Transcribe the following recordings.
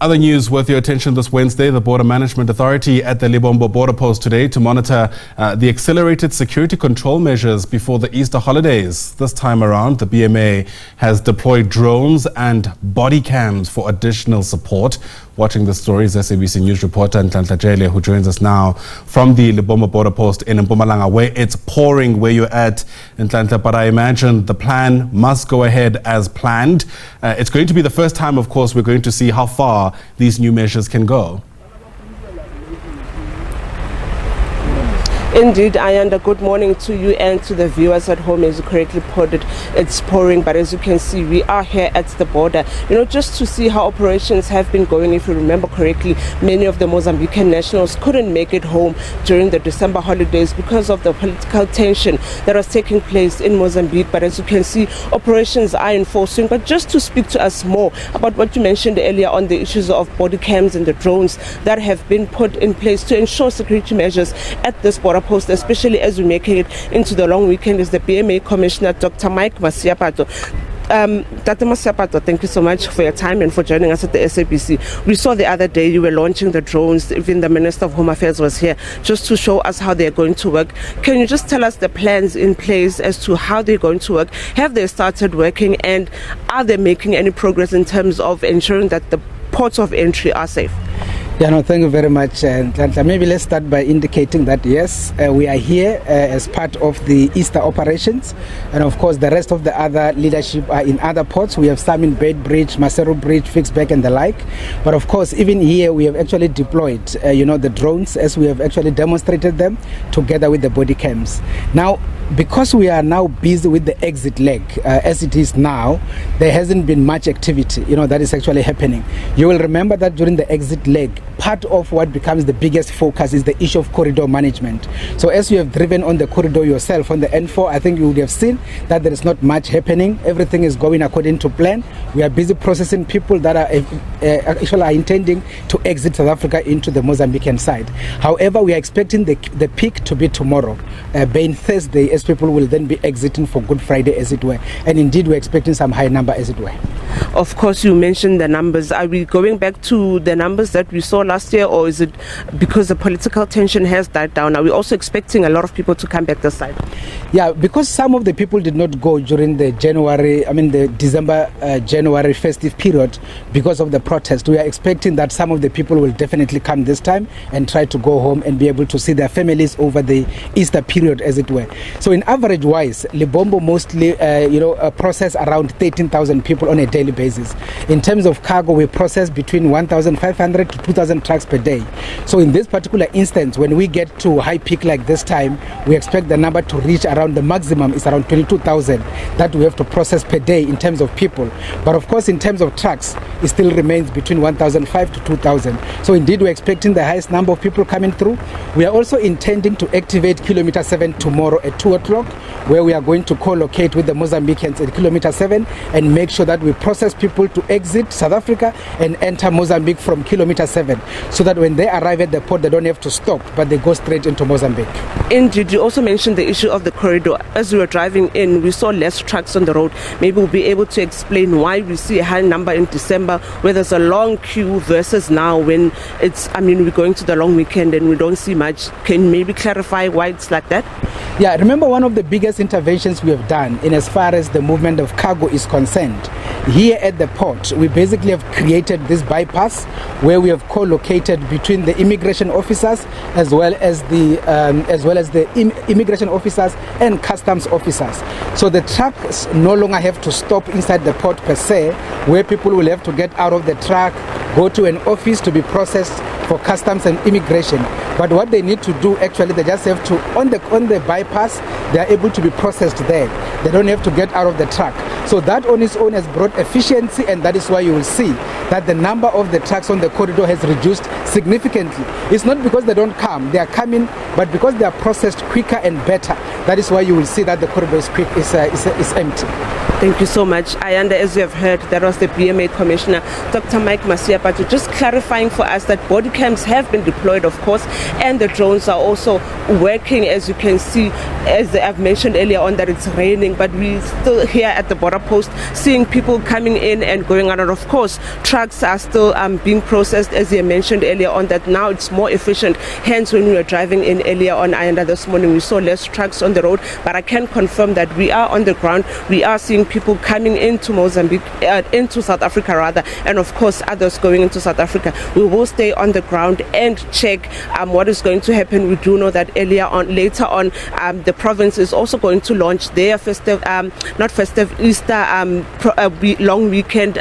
Other news worth your attention this Wednesday, the Border Management Authority at the Lebombo Border Post today to monitor the accelerated security control measures before the Easter holidays. This time around, the BMA has deployed drones and body cams for additional support. Watching the story is SABC News reporter Nonhlanhla Jele, who joins us now from the Lebombo Border Post in Mpumalanga, where it's pouring where you're at, Nonhlanhla, but I imagine the plan must go ahead as planned. It's going to be the first time, of course, we're going to see how far these new measures can go. Indeed, Ayanda, good morning to you and to the viewers at home. As you correctly put it, it's pouring, but as you can see, we are here at the border, just to see how operations have been going. If you remember correctly, many of the Mozambican nationals couldn't make it home during the December holidays because of the political tension that was taking place in Mozambique. But as you can see, operations are in full swing. But just to speak to us more about what you mentioned earlier on the issues of body cams and the drones that have been put in place to ensure security measures at this border post, especially as we make it into the long weekend, is the BMA Commissioner, Dr. Mike Masiapato. Dr. Masiapato, thank you so much for your time and for joining us at the SABC. We saw the other day you were launching the drones. Even the Minister of Home Affairs was here just to show us how they're going to work. Can you just tell us the plans in place as to how they're going to work? Have they started working, and are they making any progress in terms of ensuring that the ports of entry are safe? Yeah, no, thank you very much. Maybe let's start by indicating that yes, we are here as part of the Easter operations, and of course the rest of the other leadership are in other ports. We have some in Bait Bridge, Maseru Bridge, Fixback and the like. But of course, even here we have actually deployed, the drones, as we have actually demonstrated them together with the body cams. Now, because we are now busy with the exit leg, as it is now, there hasn't been much activity, that is actually happening. You will remember that during the exit leg, part of what becomes the biggest focus is the issue of corridor management. So as you have driven on the corridor yourself on the N4, I think you would have seen that there is not much happening. Everything is going according to plan. We are busy processing people that are actually intending to exit South Africa into the Mozambican side. However, we are expecting the peak to be tomorrow, being Thursday, as people will then be exiting for Good Friday, as it were. And indeed, we're expecting some high number, as it were. Of course, you mentioned the numbers. Are we going back to the numbers that we saw last year, or is it because the political tension has died down? Are we also expecting a lot of people to come back this side? Yeah, because some of the people did not go during the December-January festive period because of the protest. We are expecting that some of the people will definitely come this time and try to go home and be able to see their families over the Easter period, as it were. So in average wise, Lebombo mostly process around 13,000 people on a daily basis. In terms of cargo, we process between 1,500 to 2,000 trucks per day. So in this particular instance, when we get to high peak like this time, we expect the number to reach around, the maximum is around 22,000 that we have to process per day in terms of people. But of course, in terms of trucks, it still remains between 1,500 to 2,000. So indeed, we're expecting the highest number of people coming through. We are also intending to activate Kilometer 7 tomorrow at 2 o'clock, where we are going to co-locate with the Mozambicans at Kilometer 7 and make sure that we process people to exit South Africa and enter Mozambique from Kilometer 7, so that when they arrive at the port, they don't have to stop, but they go straight into Mozambique. Indeed, you also mentioned the issue of the corridor. As we were driving in, we saw less trucks on the road. Maybe we'll be able to explain why we see a high number in December, where there's a long queue, versus now when we're going to the long weekend and we don't see much. Can you maybe clarify why it's like that? Yeah, remember, one of the biggest interventions we have done in as far as the movement of cargo is concerned, here at the port, we basically have created this bypass where we have co-located between the immigration officers as well as the immigration officers and customs officers. So the trucks no longer have to stop inside the port per se, where people will have to get out of the truck, go to an office to be processed for customs and immigration. But what they need to do, actually, they just have to, on the bypass, they are able to be processed there. They don't have to get out of the truck. So that on its own has brought efficiency, and that is why you will see that the number of the trucks on the corridor has reduced significantly. It's not because they don't come, they are coming, but because they are processed quicker and better. That is why you will see that the corridor is empty. Thank you so much. Ayanda, as you have heard, that was the BMA Commissioner, Dr. Mike Masiapato, just clarifying for us that body cams have been deployed, of course, and the drones are also working, as you can see, as I've mentioned earlier on, that it's raining, but we still here at the border post seeing people coming in and going out. And of course, trucks are still being processed, as you mentioned earlier on, that now it's more efficient. Hence, when we were driving in earlier on Ayanda this morning, we saw less trucks on the road, but I can confirm that we are on the ground. We are seeing people coming into Mozambique, into South Africa rather, and of course others going into South Africa. We will stay on the ground and check what is going to happen. We do know that later on, the province is also going to launch their festive, not festive, Easter long weekend,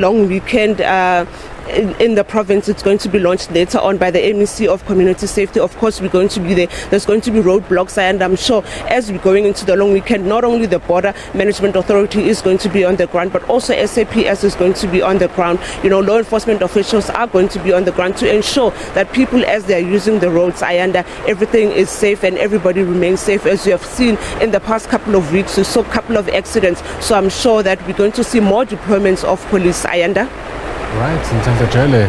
long weekend. In the province. It's going to be launched later on by the MEC of Community Safety. Of course, we're going to be there. There's going to be roadblocks, and I'm sure as we're going into the long weekend, not only the Border Management Authority is going to be on the ground, but also SAPS is going to be on the ground. Law enforcement officials are going to be on the ground to ensure that people, as they're using the roads, everything is safe and everybody remains safe. As you have seen in the past couple of weeks, we saw a couple of accidents, so I'm sure that we're going to see more deployments of police. Ayanda. Right, Nonhlanhla Jele,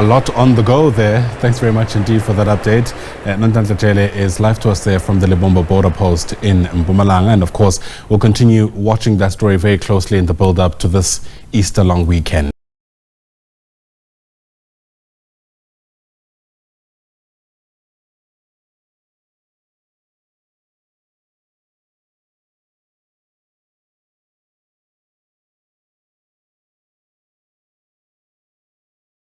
a lot on the go there. Thanks very much indeed for that update. Nonhlanhla Jele is live to us there from the Lebombo Border Post in Mpumalanga, and of course we'll continue watching that story very closely in the build-up to this Easter long weekend.